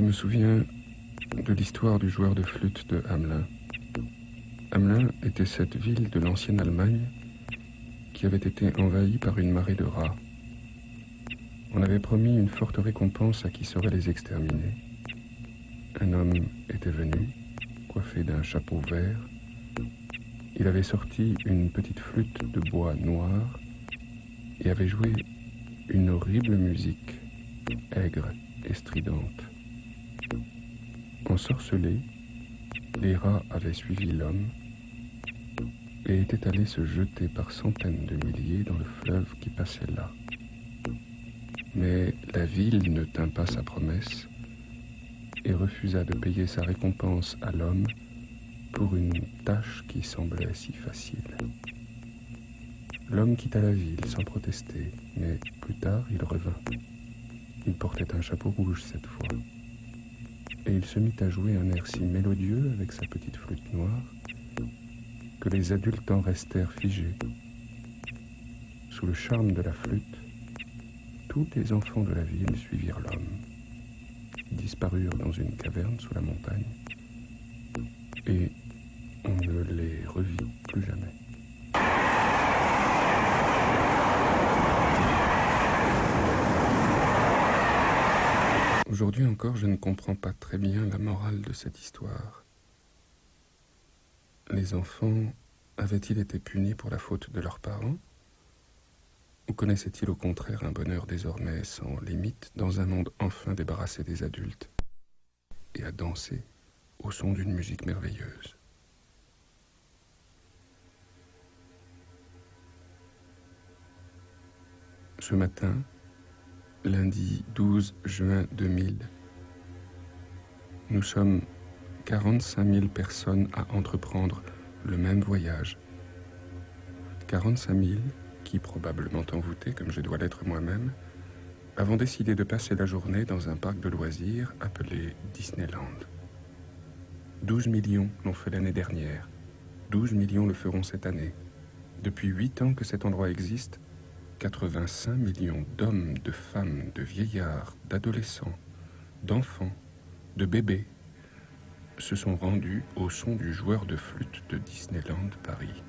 me souviens de l'histoire du joueur de flûte de Hamelin. Hamelin était cette ville de l'ancienne Allemagne qui avait été envahie par une marée de rats. On avait promis une forte récompense à qui saurait les exterminer. Un homme était venu, coiffé d'un chapeau vert. Il avait sorti une petite flûte de bois noir et avait joué une horrible musique, aigre et stridente. Ensorcelés, les rats avaient suivi l'homme et étaient allés se jeter par centaines de milliers dans le fleuve qui passait là. Mais la ville ne tint pas sa promesse et refusa de payer sa récompense à l'homme pour une tâche qui semblait si facile. L'homme quitta la ville sans protester, mais plus tard il revint. Il portait un chapeau rouge cette fois, et il se mit à jouer un air si mélodieux avec sa petite flûte noire que les adultes en restèrent figés. Sous le charme de la flûte, tous les enfants de la ville suivirent l'homme. Ils disparurent dans une caverne sous la montagne, et on ne les revit plus jamais. Aujourd'hui encore, je ne comprends pas très bien la morale de cette histoire. Les enfants avaient-ils été punis pour la faute de leurs parents? Ou connaissaient-ils au contraire un bonheur désormais sans limite dans un monde enfin débarrassé des adultes et à danser au son d'une musique merveilleuse? Ce matin, lundi 12 juin 2000, nous sommes 45 000 personnes à entreprendre le même voyage. 45 000 qui, probablement envoûtés comme je dois l'être moi-même, avons décidé de passer la journée dans un parc de loisirs appelé Disneyland. 12 millions l'ont fait l'année dernière. 12 millions le feront cette année. Depuis 8 ans que cet endroit existe, 85 millions d'hommes, de femmes, de vieillards, d'adolescents, d'enfants, de bébés se sont rendus au son du joueur de flûte de Disneyland Paris.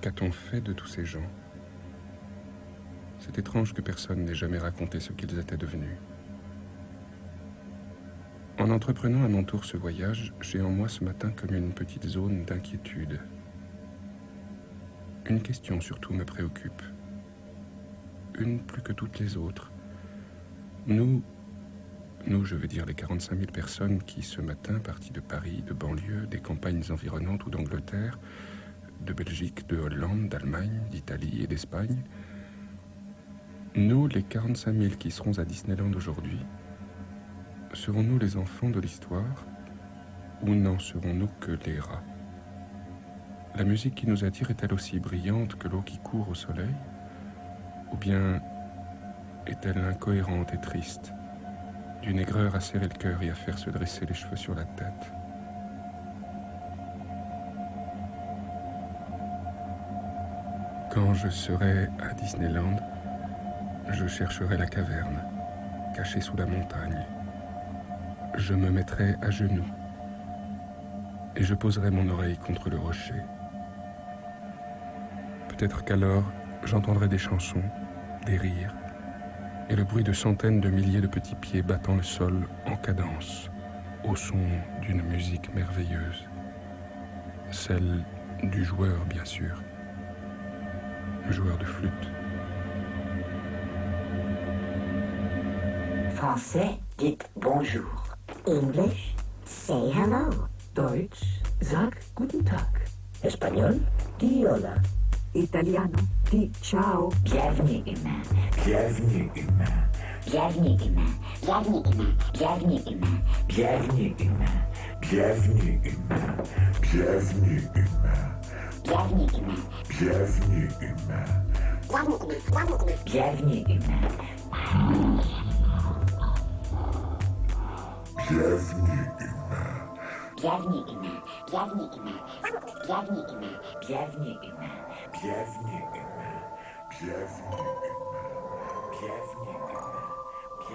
Qu'a-t-on fait de tous ces gens? C'est étrange que personne n'ait jamais raconté ce qu'ils étaient devenus. En entreprenant à mon tour ce voyage, j'ai en moi ce matin comme une petite zone d'inquiétude. Une question surtout me préoccupe. Une plus que toutes les autres. Nous, je veux dire les 45 000 personnes qui, ce matin, partis de Paris, de banlieue, des campagnes environnantes ou d'Angleterre, de Belgique, de Hollande, d'Allemagne, d'Italie et d'Espagne, nous, les 45 000 qui serons à Disneyland aujourd'hui, serons-nous les enfants de l'histoire ou n'en serons-nous que les rats? La musique qui nous attire est-elle aussi brillante que l'eau qui court au soleil? Ou bien est-elle incohérente et triste, d'une aigreur à serrer le cœur et à faire se dresser les cheveux sur la tête? Quand je serai à Disneyland, je chercherai la caverne, cachée sous la montagne. Je me mettrai à genoux et je poserai mon oreille contre le rocher. Peut-être qu'alors, j'entendrai des chansons, des rires et le bruit de centaines de milliers de petits pieds battant le sol en cadence, au son d'une musique merveilleuse. Celle du joueur, bien sûr. Le joueur de flûte. Français, dites bonjour. English, say hello. Deutsch, sag guten Tag. Espagnol, di hola. Italiano, di ciao. Bienvenue humain. Bienvenue humain. Bienvenue humain. Bienvenue humain. Bienvenue humain. Bienvenue humain. Bienvenue humain. Bienvenue humain. Bienvenue humain. Bienvenue humain. Bienvenue humain. Bienvenue humain. Bienvenue humain. Bienvenue humain. Bienvenue humain. Bienvenue humain. Bienvenue humain. Bienvenue humain. Bienvenue humain.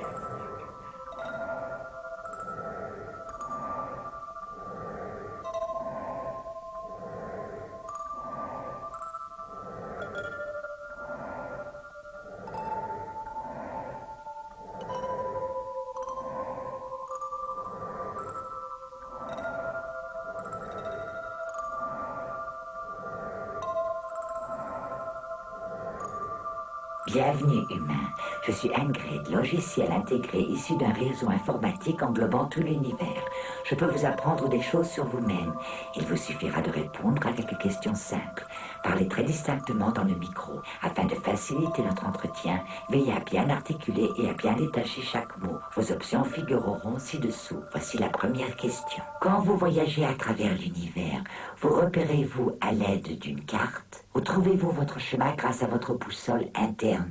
Bienvenue humain, je suis Ingrid, logiciel intégré issu d'un réseau informatique englobant tout l'univers. Je peux vous apprendre des choses sur vous-même. Il vous suffira de répondre à quelques questions simples. Parlez très distinctement dans le micro. Afin de faciliter notre entretien, veillez à bien articuler et à bien détacher chaque mot. Vos options figureront ci-dessous. Voici la première question. Quand vous voyagez à travers l'univers, vous repérez-vous à l'aide d'une carte ou trouvez-vous votre chemin grâce à votre boussole interne?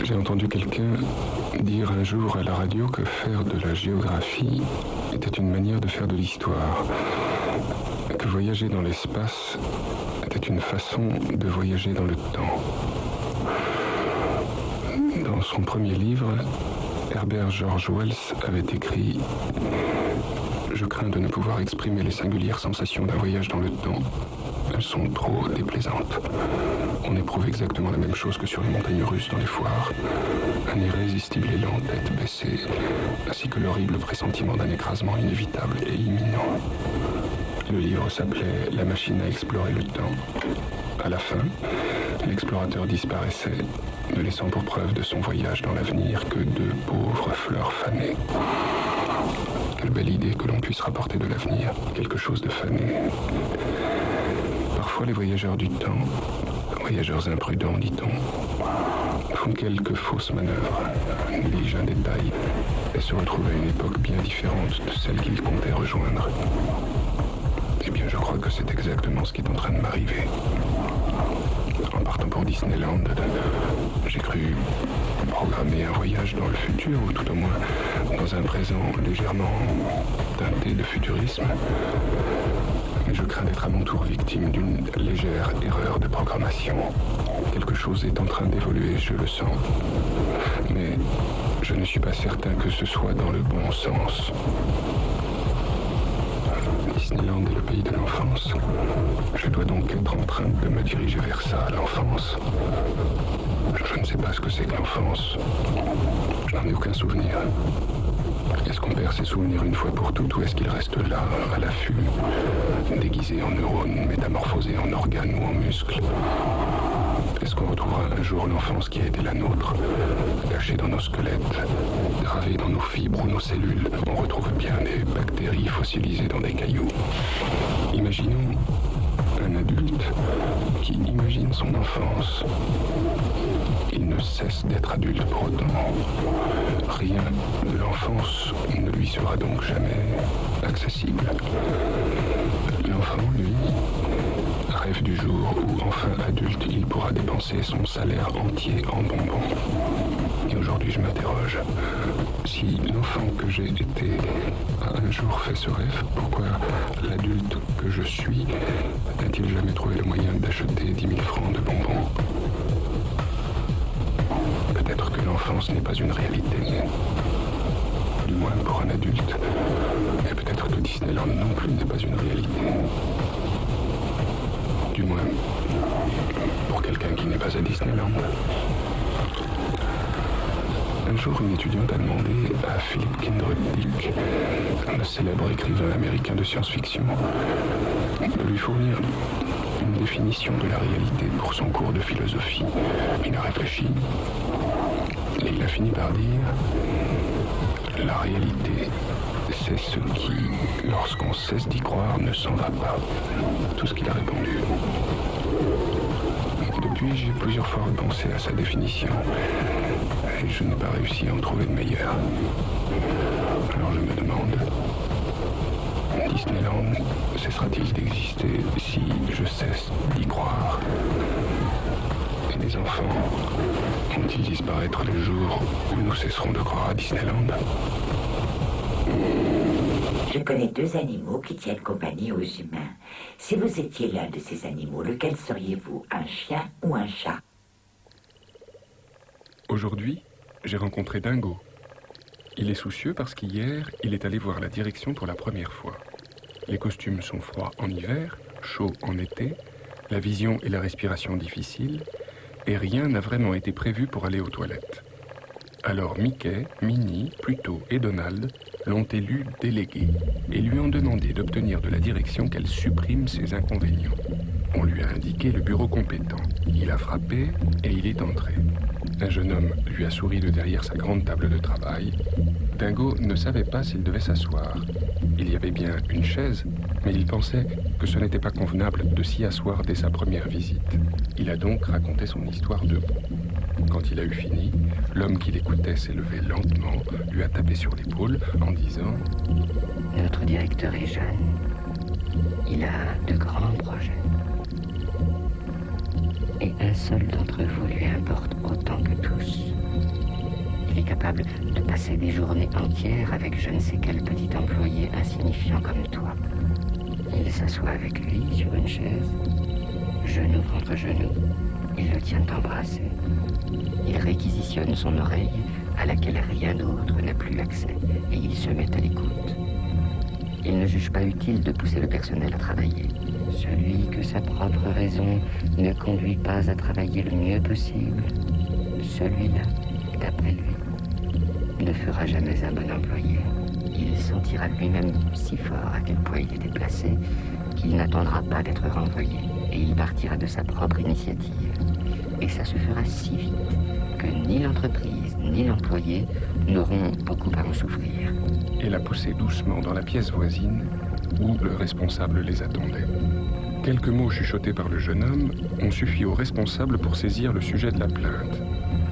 J'ai entendu quelqu'un dire un jour à la radio que faire de la géographie était une manière de faire de l'histoire, que voyager dans l'espace était une façon de voyager dans le temps. Dans son premier livre, Herbert George Wells avait écrit « Je crains de ne pouvoir exprimer les singulières sensations d'un voyage dans le temps. Elles sont trop déplaisantes. On éprouve exactement la même chose que sur les montagnes russes dans les foires. Un irrésistible élan, tête baissée, ainsi que l'horrible pressentiment d'un écrasement inévitable et imminent. » Le livre s'appelait « La machine à explorer le temps ». À la fin, l'explorateur disparaissait, ne laissant pour preuve de son voyage dans l'avenir que deux pauvres fleurs fanées. Quelle belle idée que l'on puisse rapporter de l'avenir quelque chose de fané. Parfois les voyageurs du temps, voyageurs imprudents dit-on, font quelques fausses manœuvres, négligent un détail et se retrouvent à une époque bien différente de celle qu'ils comptaient rejoindre. Eh bien je crois que c'est exactement ce qui est en train de m'arriver. En partant pour Disneyland, j'ai cru programmer un voyage dans le futur, ou tout au moins dans un présent légèrement teinté de futurisme. Mais je crains d'être à mon tour victime d'une légère erreur de programmation. Quelque chose est en train d'évoluer, je le sens. Mais je ne suis pas certain que ce soit dans le bon sens. Disneyland est le pays de l'enfance. Je dois donc être en train de me diriger vers ça, l'enfance. Je ne sais pas ce que c'est que l'enfance. Je n'en ai aucun souvenir. Est-ce qu'on perd ses souvenirs une fois pour toutes ou est-ce qu'ils restent là, à l'affût, déguisés en neurones, métamorphosés en organes ou en muscles? Est-ce qu'on retrouvera un jour l'enfance qui a été la nôtre, cachée dans nos squelettes, gravée dans nos fibres ou nos cellules? On retrouve bien des bactéries fossilisées dans des cailloux. Imaginons un adulte qui imagine son enfance. Il ne cesse d'être adulte pour autant. Rien de l'enfance ne lui sera donc jamais accessible. L'enfant, lui, rêve du jour où, enfin adulte, il pourra dépenser son salaire entier en bonbons. Et aujourd'hui, je m'interroge. Si l'enfant que j'ai été a un jour fait ce rêve, pourquoi l'adulte que je suis n'a-t-il jamais trouvé le moyen d'acheter 10 000 francs de bonbons? Peut-être que l'enfance n'est pas une réalité, du moins pour un adulte. Et peut-être que Disneyland non plus n'est pas une réalité. Du moins, pour quelqu'un qui n'est pas à Disneyland. Un jour, une étudiante a demandé à Philip Kindred Dick, le célèbre écrivain américain de science-fiction, de lui fournir une définition de la réalité pour son cours de philosophie. Il a réfléchi et il a fini par dire « La réalité, c'est ce qui, lorsqu'on cesse d'y croire, ne s'en va pas. » Tout ce qu'il a répondu. Depuis, j'ai plusieurs fois repensé à sa définition et je n'ai pas réussi à en trouver de meilleure. Alors je me demande, Disneyland cessera-t-il d'exister si je cesse d'y croire? Et les enfants vont-ils disparaître les jours où nous cesserons de croire à Disneyland? Je connais deux animaux qui tiennent compagnie aux humains. Si vous étiez l'un de ces animaux, lequel seriez-vous? Un chien ou un chat? Aujourd'hui, j'ai rencontré Dingo. Il est soucieux parce qu'hier, il est allé voir la direction pour la première fois. Les costumes sont froids en hiver, chauds en été, la vision et la respiration difficiles, et rien n'a vraiment été prévu pour aller aux toilettes. Alors Mickey, Minnie, Pluto et Donald l'ont élu délégué et lui ont demandé d'obtenir de la direction qu'elle supprime ses inconvénients. On lui a indiqué le bureau compétent. Il a frappé et il est entré. Un jeune homme lui a souri de derrière sa grande table de travail. Dingo ne savait pas s'il devait s'asseoir. Il y avait bien une chaise, mais il pensait que ce n'était pas convenable de s'y asseoir dès sa première visite. Il a donc raconté son histoire debout. Quand il a eu fini, l'homme qui l'écoutait s'est levé lentement, lui a tapé sur l'épaule en disant « Notre directeur est jeune. Il a de grands projets. Et un seul d'entre vous lui importe autant que tous. Il est capable de passer des journées entières avec je ne sais quel petit employé insignifiant comme toi. Il s'assoit avec lui sur une chaise, genou contre genou. Il le tient embrassé. Il réquisitionne son oreille à laquelle rien d'autre n'a plus accès et il se met à l'écoute. Il ne juge pas utile de pousser le personnel à travailler. Celui que sa propre raison ne conduit pas à travailler le mieux possible, celui-là, d'après lui, ne fera jamais un bon employé. Il sentira lui-même si fort à quel point il est déplacé qu'il n'attendra pas d'être renvoyé et il partira de sa propre initiative. Et ça se fera si vite que ni l'entreprise ni l'employé n'auront beaucoup à en souffrir. et l'a poussé doucement dans la pièce voisine où le responsable les attendait. Quelques mots chuchotés par le jeune homme ont suffi au responsable pour saisir le sujet de la plainte.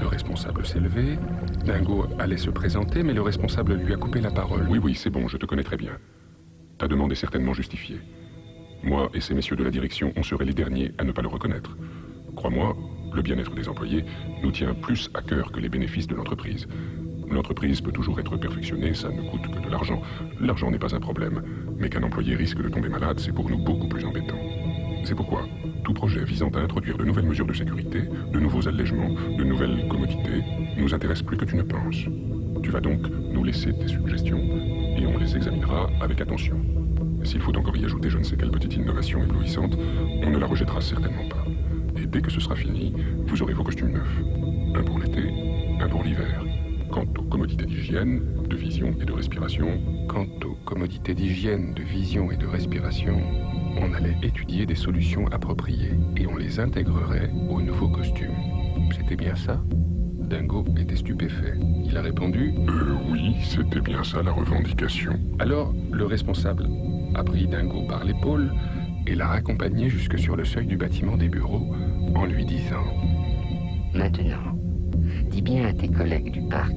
Le responsable s'est levé, Dingo allait se présenter, mais le responsable lui a coupé la parole. Oui, c'est bon, je te connais très bien. Ta demande est certainement justifiée. Moi et ces messieurs de la direction, on serait les derniers à ne pas le reconnaître. Crois-moi, le bien-être des employés nous tient plus à cœur que les bénéfices de l'entreprise. L'entreprise peut toujours être perfectionnée, ça ne coûte que de l'argent. L'argent n'est pas un problème, mais qu'un employé risque de tomber malade, c'est pour nous beaucoup plus embêtant. C'est pourquoi tout projet visant à introduire de nouvelles mesures de sécurité, de nouveaux allègements, de nouvelles commodités, nous intéresse plus que tu ne penses. Tu vas donc nous laisser tes suggestions et on les examinera avec attention. S'il faut encore y ajouter je ne sais quelle petite innovation éblouissante, on ne la rejettera certainement pas. Et dès que ce sera fini, vous aurez vos costumes neufs. Un pour l'été, un pour l'hiver. Quant aux commodités d'hygiène, de vision et de respiration... Quant aux commodités d'hygiène, de vision et de respiration, on allait étudier des solutions appropriées et on les intégrerait aux nouveaux costumes. C'était bien ça ? Dingo était stupéfait. Il a répondu « Oui, c'était bien ça la revendication. » Alors, le responsable a pris Dingo par l'épaule et l'a raccompagné jusque sur le seuil du bâtiment des bureaux en lui disant « Maintenant, dis bien à tes collègues du parc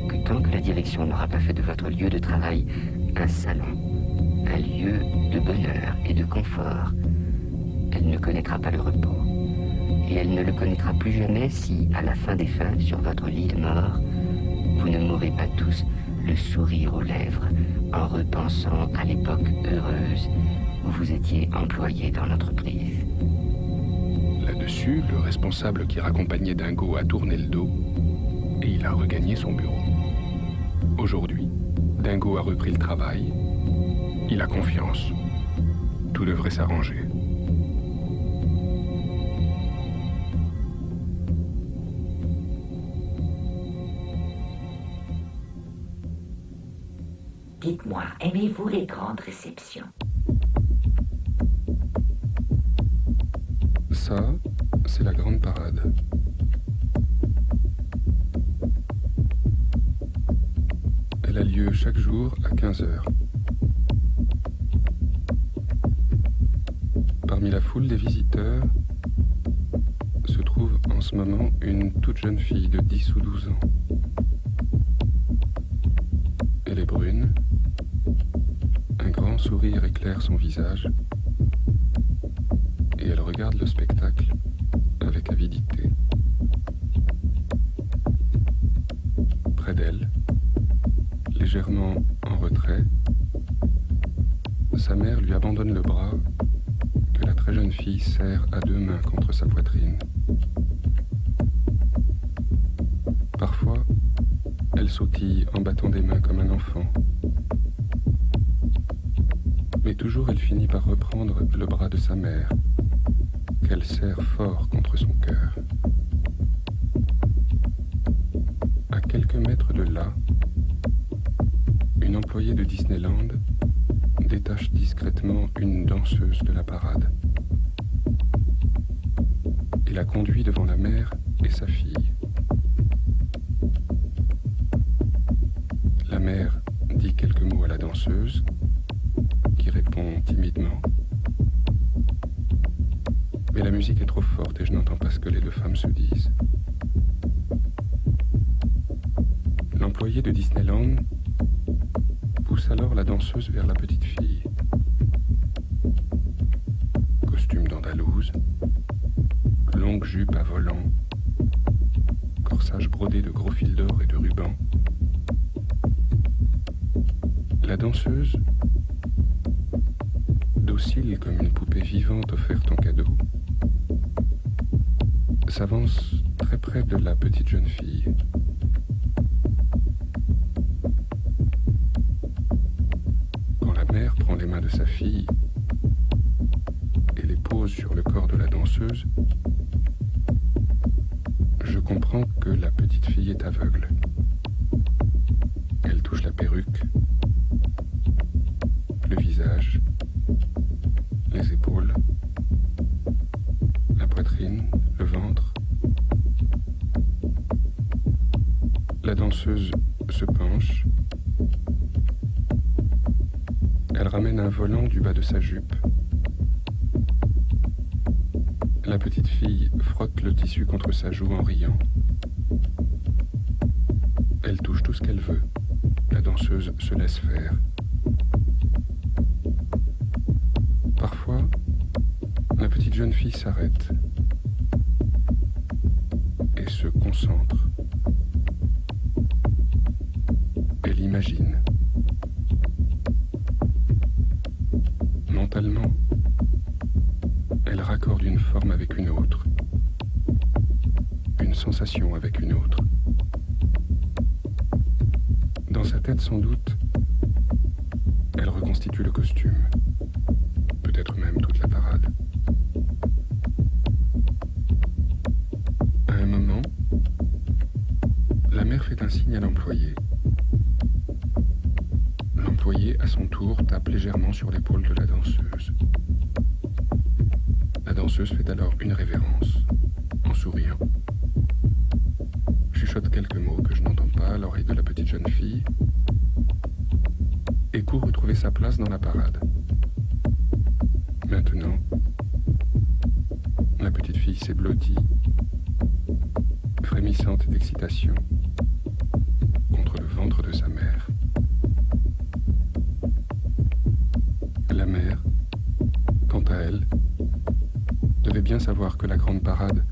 que tant que la direction n'aura pas fait de votre lieu de travail un salon, un lieu de bonheur et de confort, elle ne connaîtra pas le repos. Et elle ne le connaîtra plus jamais si, à la fin des fins, sur votre lit de mort, vous ne mourrez pas tous le sourire aux lèvres en repensant à l'époque heureuse où vous étiez employé dans l'entreprise. » Là-dessus, le responsable qui raccompagnait Dingo a tourné le dos et il a regagné son bureau. Aujourd'hui, Dingo a repris le travail. Il a confiance. Tout devrait s'arranger. Dites-moi, aimez-vous les grandes réceptions? Ça, c'est la grande parade. Elle a lieu chaque jour à 15h. Parmi la foule des visiteurs se trouve en ce moment une toute jeune fille de 10 ou 12 ans. Elle est brune. Un grand sourire éclaire son visage et elle regarde le spectacle avec avidité. Près d'elle, légèrement en retrait, sa mère lui abandonne le bras que la très jeune fille serre à deux mains contre sa poitrine. Parfois, elle sautille en battant des mains comme un enfant. Mais toujours elle finit par reprendre le bras de sa mère, qu'elle serre fort contre son cœur. À quelques mètres de là, une employée de Disneyland détache discrètement une danseuse de la parade et la conduit devant la mère et sa fille. La mère dit quelques mots à la danseuse, qui répond timidement. Mais la musique est trop forte et je n'entends pas ce que les deux femmes se disent. L'employé de Disneyland pousse alors la danseuse vers la petite fille. Costume d'andalouse, longue jupe à volant, corsage brodé de gros fils d'or et de rubans. La danseuse, docile comme une poupée vivante offerte en cadeau, s'avance très près de la petite jeune fille. Quand la mère prend les mains de sa fille et les pose sur le corps de la danseuse, je comprends que la petite fille est aveugle. Elle touche la perruque, le visage, les épaules, la poitrine, le ventre. La danseuse se penche. Elle ramène un volant du bas de sa jupe. La petite fille frotte le tissu contre sa joue en riant. Elle touche tout ce qu'elle veut. La danseuse se laisse faire. Parfois, la petite jeune fille s'arrête et se concentre. Elle imagine. Mentalement, elle raccorde une forme avec une autre, une sensation avec une autre. Dans sa tête, sans doute, elle reconstitue le costume, peut-être même toute la parade. À un moment, la mère fait un signe à l'employé. L'employé, à son tour, tape légèrement sur l'épaule de la danseuse. La danseuse fait alors une révérence, en souriant. Chuchote quelques mots que je n'entends pas à l'oreille de la petite jeune fille et court retrouver sa place dans la parade. Maintenant, la petite fille s'est blottie, frémissante d'excitation, contre le ventre de sa mère. La mère, quant à elle, devait bien savoir que la grande parade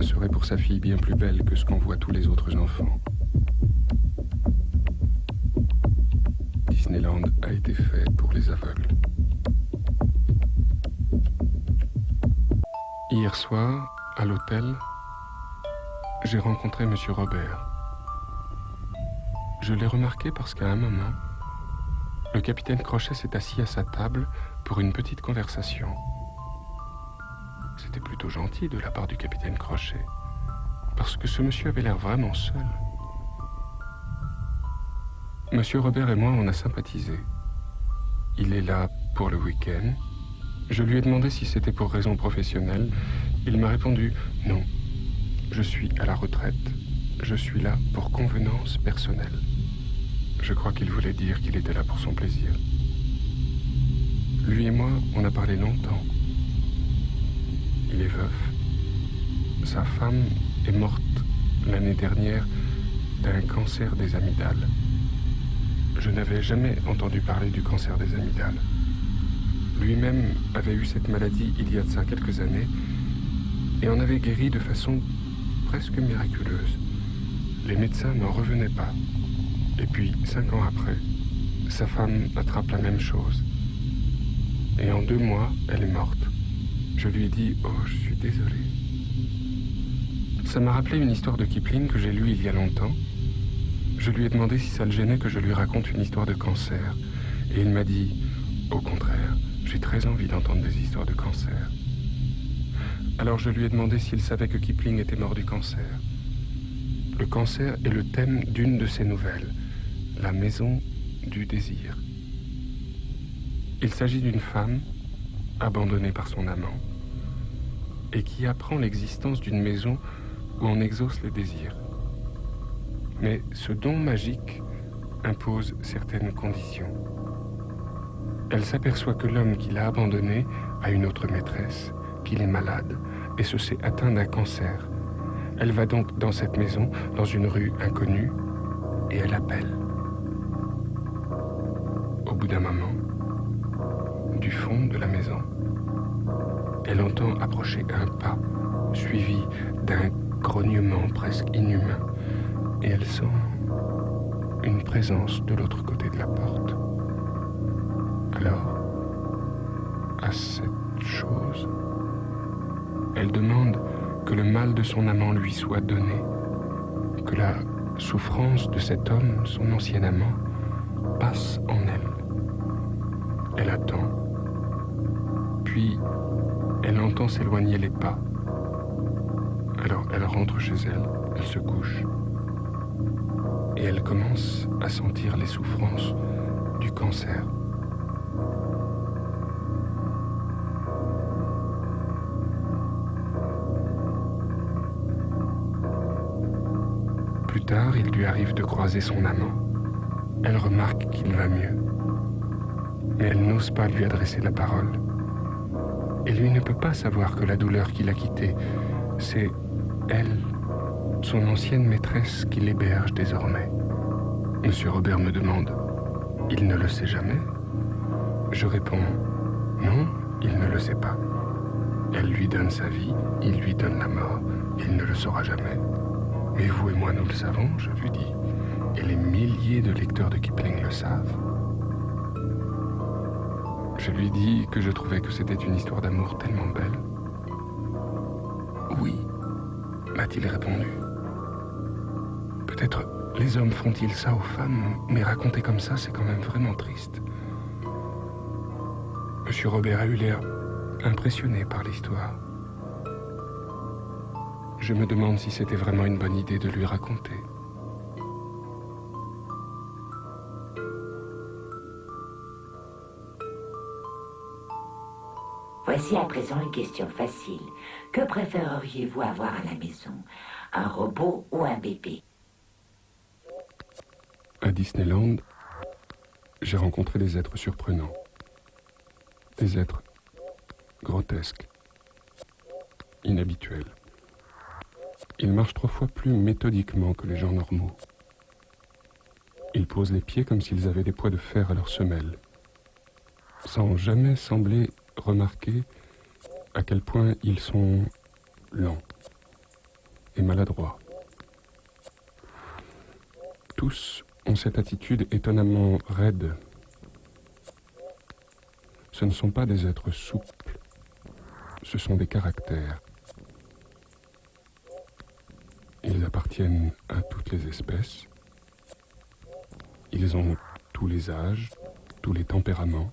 serait pour sa fille bien plus belle que ce qu'en voient tous les autres enfants. Disneyland a été fait pour les aveugles. Hier soir, à l'hôtel, j'ai rencontré M. Robert. Je l'ai remarqué parce qu'à un moment, le capitaine Crochet s'est assis à sa table pour une petite conversation. C'était plutôt gentil de la part du capitaine Crochet, parce que ce monsieur avait l'air vraiment seul. Monsieur Robert et moi, on a sympathisé. Il est là pour le week-end. Je lui ai demandé si c'était pour raison professionnelle. Il m'a répondu « Non, je suis à la retraite. Je suis là pour convenance personnelle. » Je crois qu'il voulait dire qu'il était là pour son plaisir. Lui et moi, on a parlé longtemps. Il est veuf. Sa femme est morte l'année dernière d'un cancer des amygdales. Je n'avais jamais entendu parler du cancer des amygdales. Lui-même avait eu cette maladie il y a de ça quelques années et en avait guéri de façon presque miraculeuse. Les médecins n'en revenaient pas. Et puis, 5 ans après, sa femme attrape la même chose. Et en 2 mois, elle est morte. Je lui ai dit « Oh, je suis désolé. » Ça m'a rappelé une histoire de Kipling que j'ai lue il y a longtemps. Je lui ai demandé si ça le gênait que je lui raconte une histoire de cancer. Et il m'a dit, au contraire, j'ai très envie d'entendre des histoires de cancer. Alors je lui ai demandé s'il savait que Kipling était mort du cancer. Le cancer est le thème d'une de ses nouvelles, La maison du désir. Il s'agit d'une femme abandonnée par son amant et qui apprend l'existence d'une maison où on exauce les désirs. Mais ce don magique impose certaines conditions. Elle s'aperçoit que l'homme qui l'a abandonnée a une autre maîtresse, qu'il est malade et se sait atteint d'un cancer. Elle va donc dans cette maison, dans une rue inconnue, et elle appelle. Au bout d'un moment, du fond de la maison, elle entend approcher un pas, suivi d'un grognement presque inhumain, et elle sent une présence de l'autre côté de la porte. Alors, à cette chose, elle demande que le mal de son amant lui soit donné, que la souffrance de cet homme, son ancien amant, passe en elle. Elle attend, puis elle entend s'éloigner les pas. Alors elle rentre chez elle, elle se couche, et elle commence à sentir les souffrances du cancer. Plus tard, il lui arrive de croiser son amant. Elle remarque qu'il va mieux, mais elle n'ose pas lui adresser la parole. Et lui ne peut pas savoir que la douleur qui l'a quitté, c'est elle, son ancienne maîtresse, qui l'héberge désormais. Monsieur Robert me demande, « Il ne le sait jamais ?» Je réponds, « Non, il ne le sait pas. Elle lui donne sa vie, il lui donne la mort, il ne le saura jamais. Mais vous et moi, nous le savons, je lui dis, et les milliers de lecteurs de Kipling le savent. » Je lui dis que je trouvais que c'était une histoire d'amour tellement belle. « Oui », m'a-t-il répondu. « Peut-être les hommes font-ils ça aux femmes, mais raconter comme ça, c'est quand même vraiment triste. » Monsieur Robert a eu l'air impressionné par l'histoire. Je me demande si c'était vraiment une bonne idée de lui raconter. Voici à présent une question facile. Que préféreriez-vous avoir à la maison? Un robot ou un bébé? À Disneyland, j'ai rencontré des êtres surprenants. Des êtres grotesques, inhabituels. Ils marchent 3 fois plus méthodiquement que les gens normaux. Ils posent les pieds comme s'ils avaient des poids de fer à leurs semelles, sans jamais sembler remarquer à quel point ils sont lents et maladroits. Tous ont cette attitude étonnamment raide. Ce ne sont pas des êtres souples, ce sont des caractères. Ils appartiennent à toutes les espèces. Ils ont tous les âges, tous les tempéraments.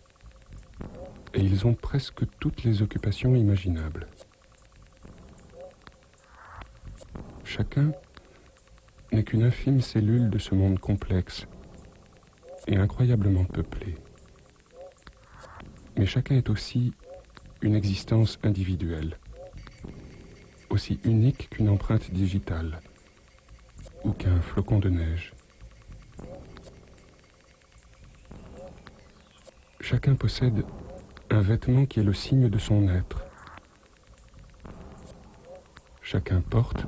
Et ils ont presque toutes les occupations imaginables. Chacun n'est qu'une infime cellule de ce monde complexe et incroyablement peuplé. Mais chacun est aussi une existence individuelle, aussi unique qu'une empreinte digitale ou qu'un flocon de neige. Chacun possède un vêtement qui est le signe de son être. Chacun porte,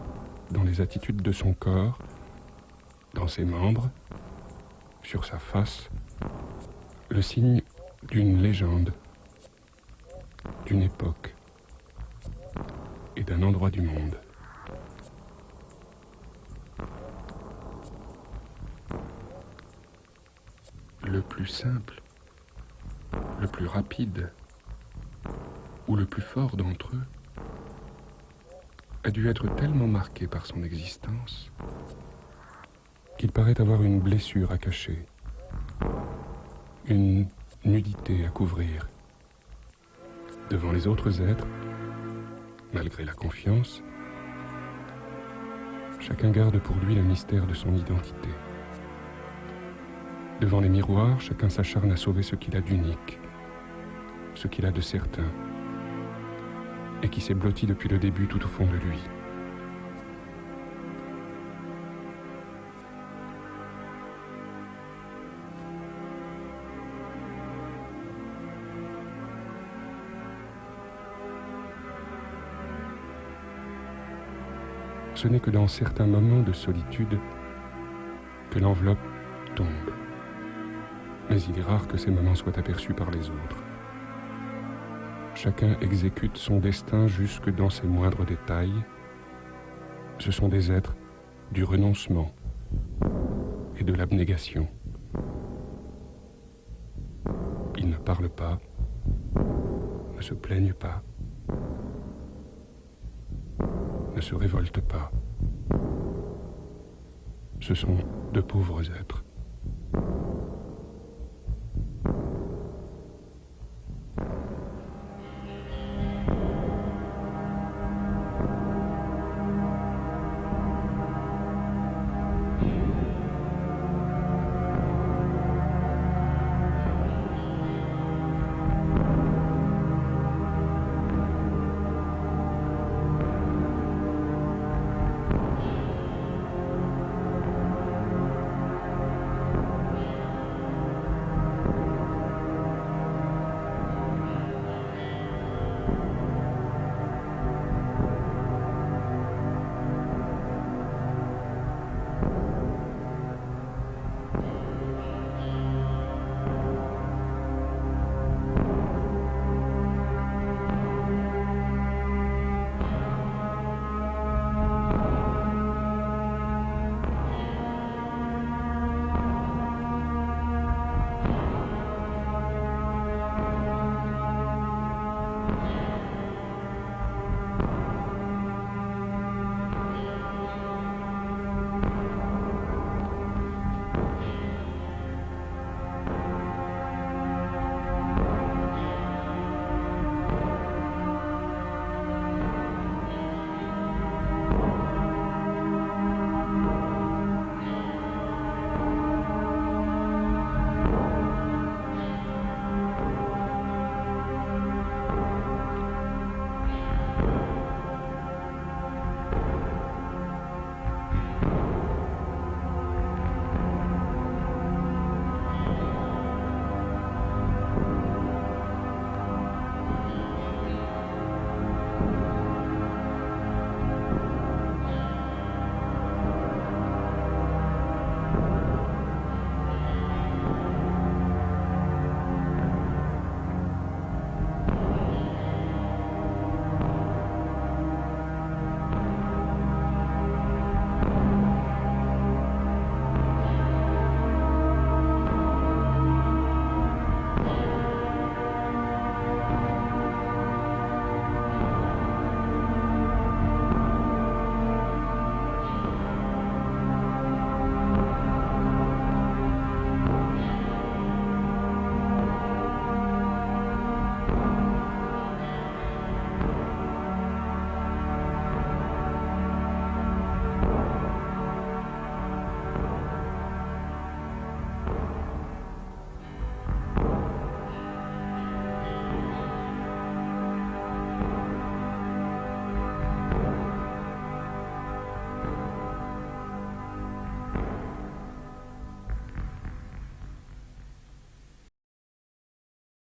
dans les attitudes de son corps, dans ses membres, sur sa face, le signe d'une légende, d'une époque et d'un endroit du monde. Le plus simple, le plus rapide ou le plus fort d'entre eux a dû être tellement marqué par son existence qu'il paraît avoir une blessure à cacher, une nudité à couvrir. Devant les autres êtres, malgré la confiance, chacun garde pour lui le mystère de son identité. Devant les miroirs, chacun s'acharne à sauver ce qu'il a d'unique, ce qu'il a de certain, et qui s'est blotti depuis le début tout au fond de lui. Ce n'est que dans certains moments de solitude que l'enveloppe tombe. Mais il est rare que ces moments soient aperçus par les autres. Chacun exécute son destin jusque dans ses moindres détails. Ce sont des êtres du renoncement et de l'abnégation. Ils ne parlent pas, ne se plaignent pas, ne se révoltent pas. Ce sont de pauvres êtres.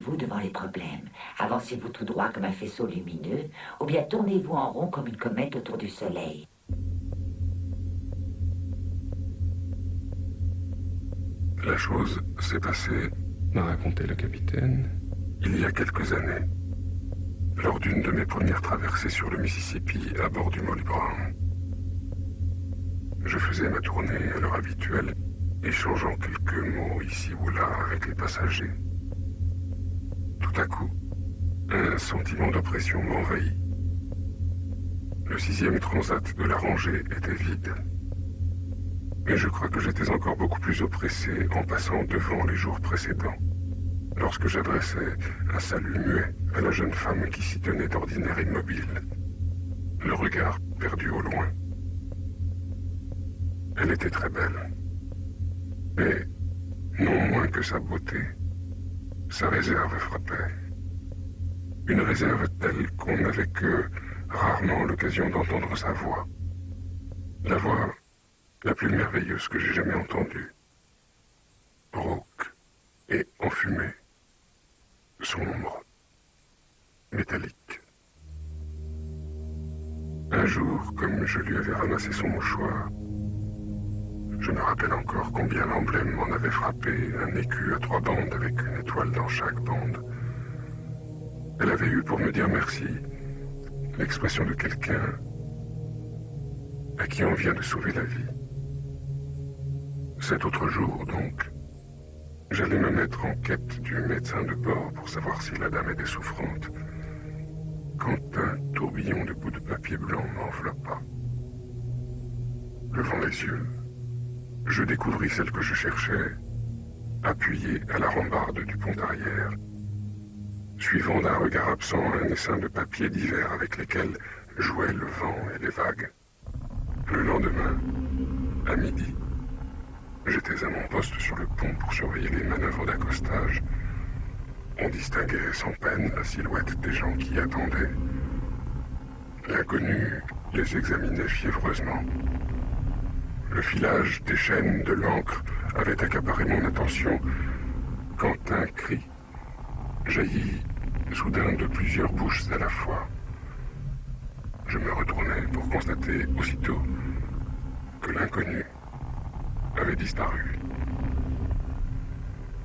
Vous devant les problèmes. Avancez-vous tout droit comme un faisceau lumineux, ou bien tournez-vous en rond comme une comète autour du soleil. La chose s'est passée, m'a raconté le capitaine, il y a quelques années, lors d'une de mes premières traversées sur le Mississippi à bord du Molly Brown. Je faisais ma tournée à l'heure habituelle, échangeant quelques mots ici ou là avec les passagers. Tout à coup, un sentiment d'oppression m'envahit. Le 6e transat de la rangée était vide. Mais je crois que j'étais encore beaucoup plus oppressé en passant devant les jours précédents, lorsque j'adressais un salut muet à la jeune femme qui s'y tenait d'ordinaire immobile, le regard perdu au loin. Elle était très belle, mais non moins que sa beauté, sa réserve frappait. Une réserve telle qu'on n'avait que rarement l'occasion d'entendre sa voix. La voix la plus merveilleuse que j'ai jamais entendue. Rauque et enfumée, sombre, métallique. Un jour, comme je lui avais ramassé son mouchoir, je me rappelle encore combien l'emblème m'en avait frappé, un écu à 3 bandes avec une étoile dans chaque bande. Elle avait eu pour me dire merci l'expression de quelqu'un à qui on vient de sauver la vie. Cet autre jour, donc, j'allais me mettre en quête du médecin de bord pour savoir si la dame était souffrante, quand un tourbillon de bouts de papier blanc m'enveloppa. Levant les yeux, je découvris celle que je cherchais, appuyée à la rambarde du pont arrière, suivant d'un regard absent un essaim de papiers divers avec lesquels jouaient le vent et les vagues. Le lendemain, à midi, j'étais à mon poste sur le pont pour surveiller les manœuvres d'accostage. On distinguait sans peine la silhouette des gens qui y attendaient. L'inconnu les examinait fiévreusement. Le filage des chaînes de l'ancre avait accaparé mon attention quand un cri jaillit soudain de plusieurs bouches à la fois. Je me retournai pour constater aussitôt que l'inconnu avait disparu.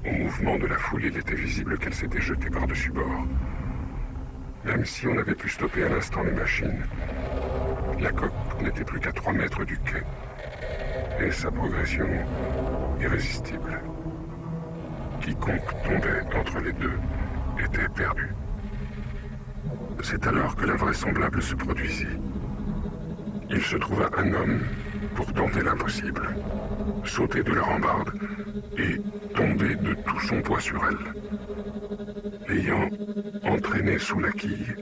Au mouvement de la foule, il était visible qu'elle s'était jetée par-dessus bord. Même si on avait pu stopper à l'instant les machines, la coque n'était plus qu'à 3 mètres du quai, et sa progression irrésistible. Quiconque tombait entre les deux était perdu. C'est alors que l'invraisemblable se produisit. Il se trouva un homme pour tenter l'impossible, sauter de la rambarde et tomber de tout son poids sur elle. L'ayant entraîné sous la quille,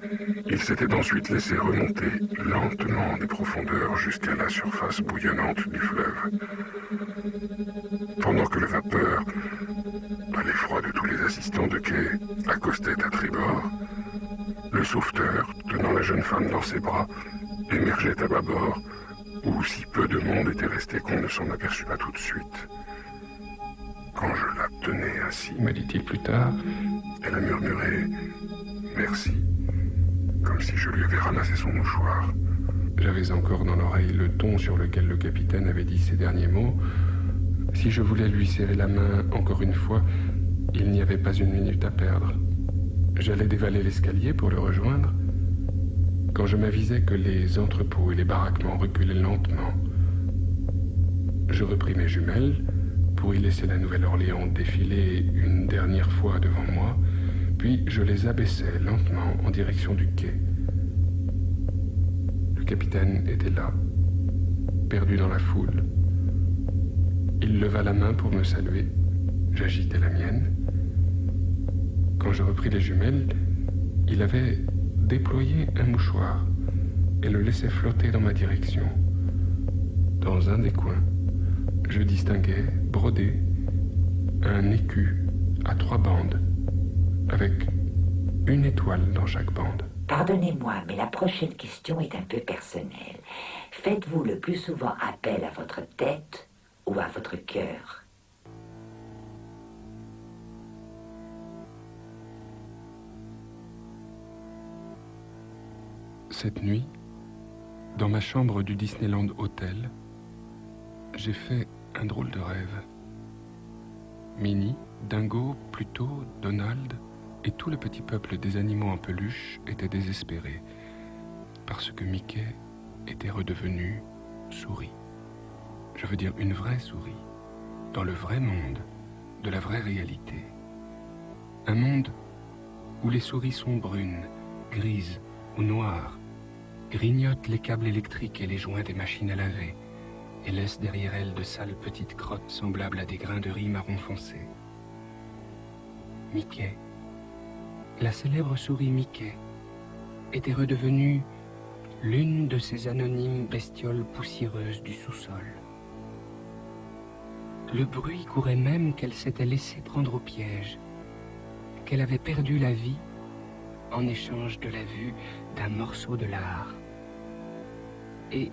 il s'était ensuite laissé remonter lentement des profondeurs jusqu'à la surface bouillonnante du fleuve. Pendant que la vapeur, à l'effroi de tous les assistants de quai, accostait à tribord, le sauveteur, tenant la jeune femme dans ses bras, émergeait à bâbord, où si peu de monde était resté qu'on ne s'en aperçut pas tout de suite. Quand je la tenais ainsi, me dit-il plus tard, elle a murmuré « merci », comme si je lui avais ramassé son mouchoir. J'avais encore dans l'oreille le ton sur lequel le capitaine avait dit ces derniers mots. Si je voulais lui serrer la main encore une fois, il n'y avait pas une minute à perdre. J'allais dévaler l'escalier pour le rejoindre, quand je m'avisai que les entrepôts et les baraquements reculaient lentement. Je repris mes jumelles pour y laisser la Nouvelle-Orléans défiler une dernière fois devant moi, puis je les abaissai lentement en direction du quai. Le capitaine était là, perdu dans la foule. Il leva la main pour me saluer. J'agitai la mienne. Quand je repris les jumelles, il avait déployé un mouchoir et le laissait flotter dans ma direction. Dans un des coins, je distinguais, brodé, un écu à 3 bandes, avec une étoile dans chaque bande. Pardonnez-moi, mais la prochaine question est un peu personnelle. Faites-vous le plus souvent appel à votre tête ou à votre cœur? Cette nuit, dans ma chambre du Disneyland Hotel, j'ai fait un drôle de rêve. Minnie, Dingo, Pluto, Donald et tout le petit peuple des animaux en peluche étaient désespérés parce que Mickey était redevenu souris. Je veux dire une vraie souris, dans le vrai monde, de la vraie réalité. Un monde où les souris sont brunes, grises ou noires, grignotent les câbles électriques et les joints des machines à laver, et laissent derrière elles de sales petites crottes semblables à des grains de riz marron foncé. Mickey, la célèbre souris Mickey, était redevenue l'une de ces anonymes bestioles poussiéreuses du sous-sol. Le bruit courait même qu'elle s'était laissée prendre au piège, qu'elle avait perdu la vie en échange de la vue d'un morceau de lard. Et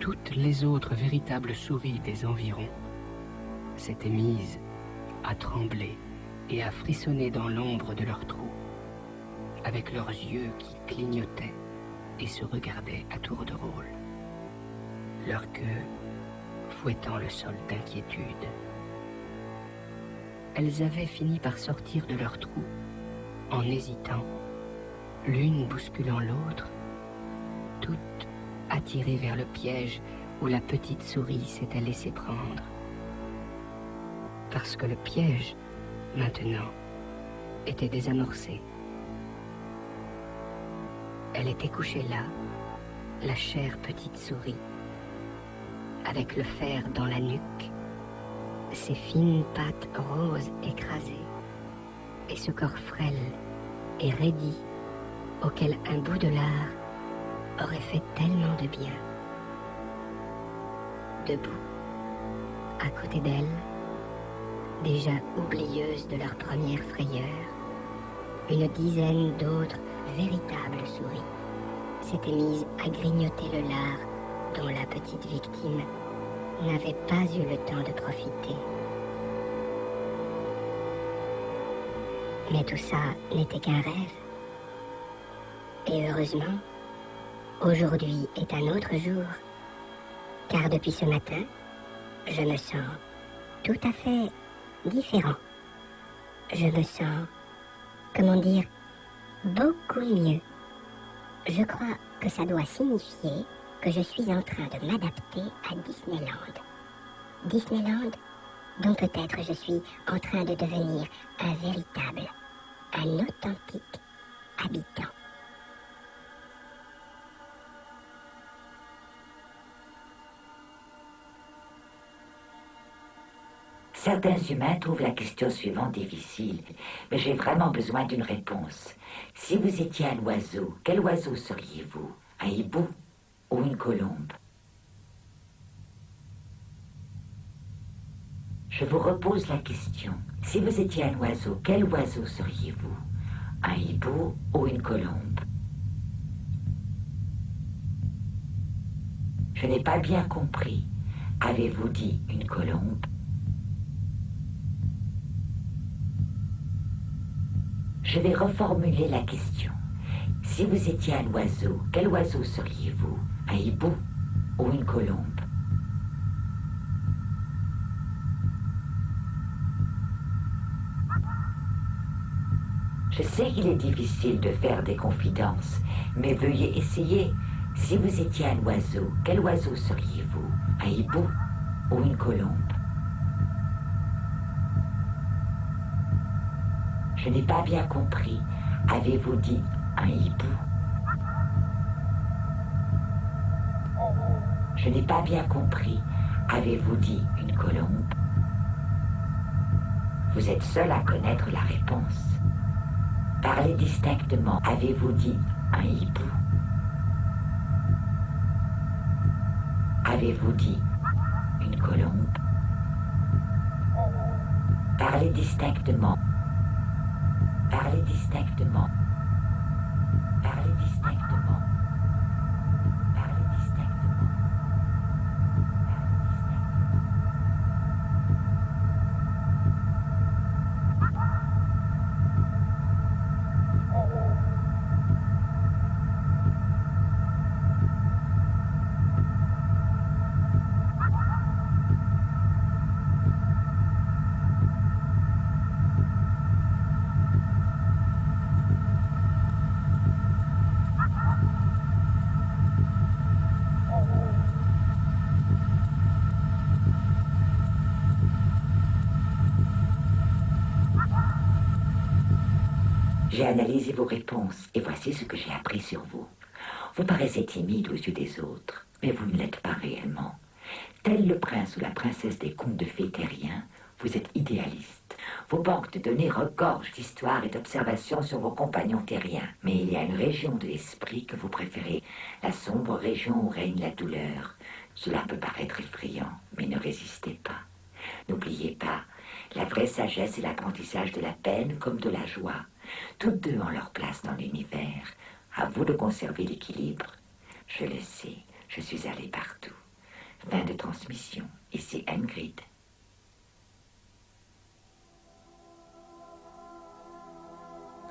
toutes les autres véritables souris des environs s'étaient mises à trembler et à frissonner dans l'ombre de leur trou, avec leurs yeux qui clignotaient et se regardaient à tour de rôle, leur queue fouettant le sol d'inquiétude. Elles avaient fini par sortir de leur trou en hésitant, l'une bousculant l'autre, toutes attirées vers le piège où la petite souris s'était laissée prendre. Parce que le piège, maintenant, était désamorcé. Elle était couchée là, la chère petite souris, avec le fer dans la nuque, ses fines pattes roses écrasées, et ce corps frêle et raidi auquel un bout de lard aurait fait tellement de bien. Debout, à côté d'elle, déjà oublieuses de leur première frayeur, une dizaine d'autres véritables souris s'étaient mises à grignoter le lard dont la petite victime n'avait pas eu le temps de profiter. Mais tout ça n'était qu'un rêve. Et heureusement, aujourd'hui est un autre jour, car depuis ce matin, je me sens tout à fait différent. Je me sens, comment dire, beaucoup mieux. Je crois que ça doit signifier que je suis en train de m'adapter à Disneyland. Disneyland, dont peut-être je suis en train de devenir un véritable, un authentique habitant. Certains humains trouvent la question suivante difficile, mais j'ai vraiment besoin d'une réponse. Si vous étiez un oiseau, quel oiseau seriez-vous? Un hibou ou une colombe? Je vous repose la question. Si vous étiez un oiseau, quel oiseau seriez-vous? Un hibou ou une colombe? Je n'ai pas bien compris. Avez-vous dit une colombe? Je vais reformuler la question. Si vous étiez un oiseau, quel oiseau seriez-vous? Un hibou ou une colombe? Je sais qu'il est difficile de faire des confidences, mais veuillez essayer. Si vous étiez un oiseau, quel oiseau seriez-vous? Un hibou ou une colombe? Je n'ai pas bien compris. Avez-vous dit un hibou? Je n'ai pas bien compris. Avez-vous dit une colombe? Vous êtes seul à connaître la réponse. Parlez distinctement. Avez-vous dit un hibou? Avez-vous dit une colombe? Parlez distinctement. Parlez distinctement. Parlez distinctement. Parlez distinctement. J'ai analysé vos réponses et voici ce que j'ai appris sur vous. Vous paraissez timide aux yeux des autres, mais vous ne l'êtes pas réellement. Tel le prince ou la princesse des contes de fées terriens, vous êtes idéaliste. Vos banques de données regorgent d'histoires et d'observations sur vos compagnons terriens. Mais il y a une région de l'esprit que vous préférez, la sombre région où règne la douleur. Cela peut paraître effrayant, mais ne résistez pas. N'oubliez pas, la vraie sagesse est l'apprentissage de la peine comme de la joie. Toutes deux ont leur place dans l'univers. À vous de conserver l'équilibre. Je le sais, je suis allé partout. Fin de transmission. Ici Ingrid.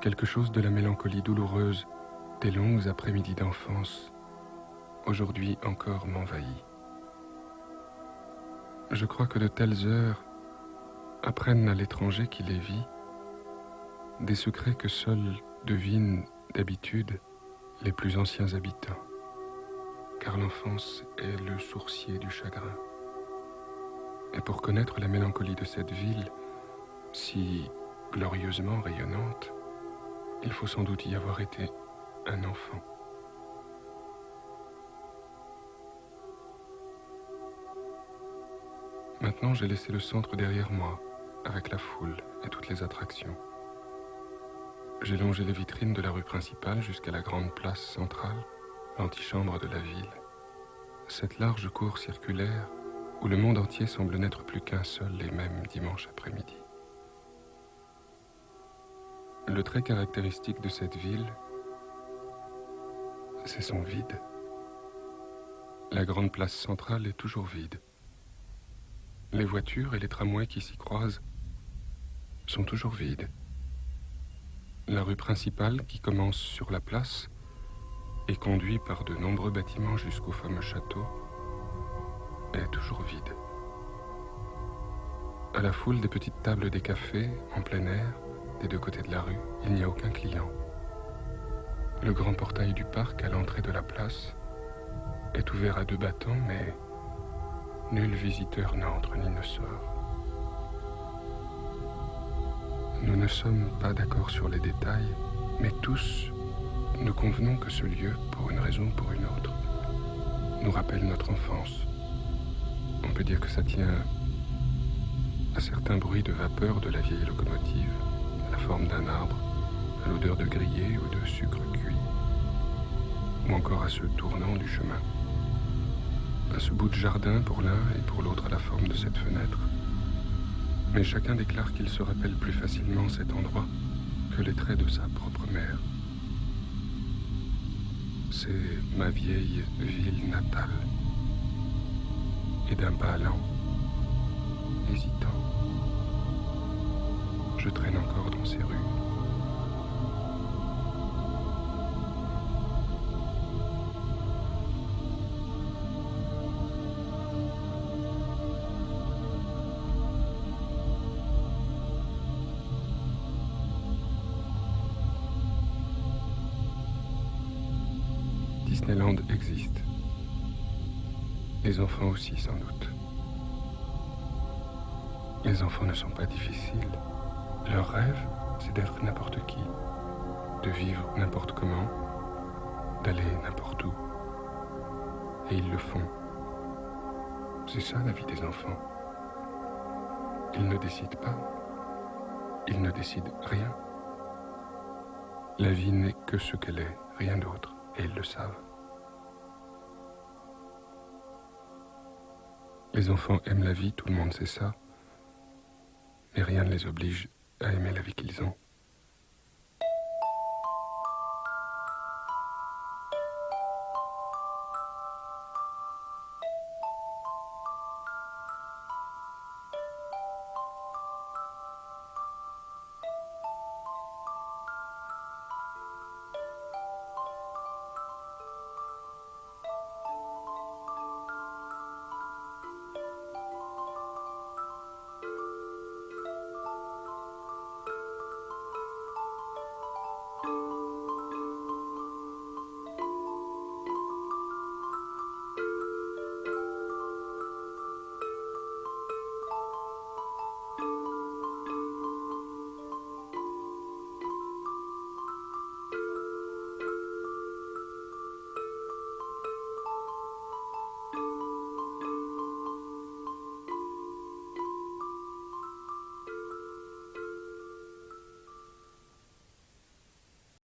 Quelque chose de la mélancolie douloureuse des longues après-midi d'enfance, aujourd'hui encore m'envahit. Je crois que de telles heures apprennent à l'étranger qui les vit des secrets que seuls devinent d'habitude les plus anciens habitants, car l'enfance est le sourcier du chagrin. Et pour connaître la mélancolie de cette ville, si glorieusement rayonnante, il faut sans doute y avoir été un enfant. Maintenant, j'ai laissé le centre derrière moi, avec la foule et toutes les attractions. J'ai longé les vitrines de la rue principale jusqu'à la grande place centrale, l'antichambre de la ville. Cette large cour circulaire où le monde entier semble n'être plus qu'un seul et même dimanche après-midi. Le trait caractéristique de cette ville, c'est son vide. La grande place centrale est toujours vide. Les voitures et les tramways qui s'y croisent sont toujours vides. La rue principale, qui commence sur la place et conduit par de nombreux bâtiments jusqu'au fameux château, est toujours vide. À la foule des petites tables des cafés, en plein air, des deux côtés de la rue, il n'y a aucun client. Le grand portail du parc à l'entrée de la place est ouvert à deux battants, mais nul visiteur n'entre ni ne sort. Nous ne sommes pas d'accord sur les détails, mais tous nous convenons que ce lieu, pour une raison ou pour une autre, nous rappelle notre enfance. On peut dire que ça tient à certains bruits de vapeur de la vieille locomotive, à la forme d'un arbre, à l'odeur de grillé ou de sucre cuit, ou encore à ce tournant du chemin, à ce bout de jardin pour l'un et pour l'autre à la forme de cette fenêtre. Mais chacun déclare qu'il se rappelle plus facilement cet endroit que les traits de sa propre mère. C'est ma vieille ville natale. Et d'un pas lent, hésitant, je traîne encore dans ces rues. Disneyland existe. Les enfants aussi, sans doute. Les enfants ne sont pas difficiles. Leur rêve, c'est d'être n'importe qui, de vivre n'importe comment, d'aller n'importe où. Et ils le font. C'est ça la vie des enfants. Ils ne décident pas. Ils ne décident rien. La vie n'est que ce qu'elle est, rien d'autre, et ils le savent. Les enfants aiment la vie, tout le monde sait ça, mais rien ne les oblige à aimer la vie qu'ils ont.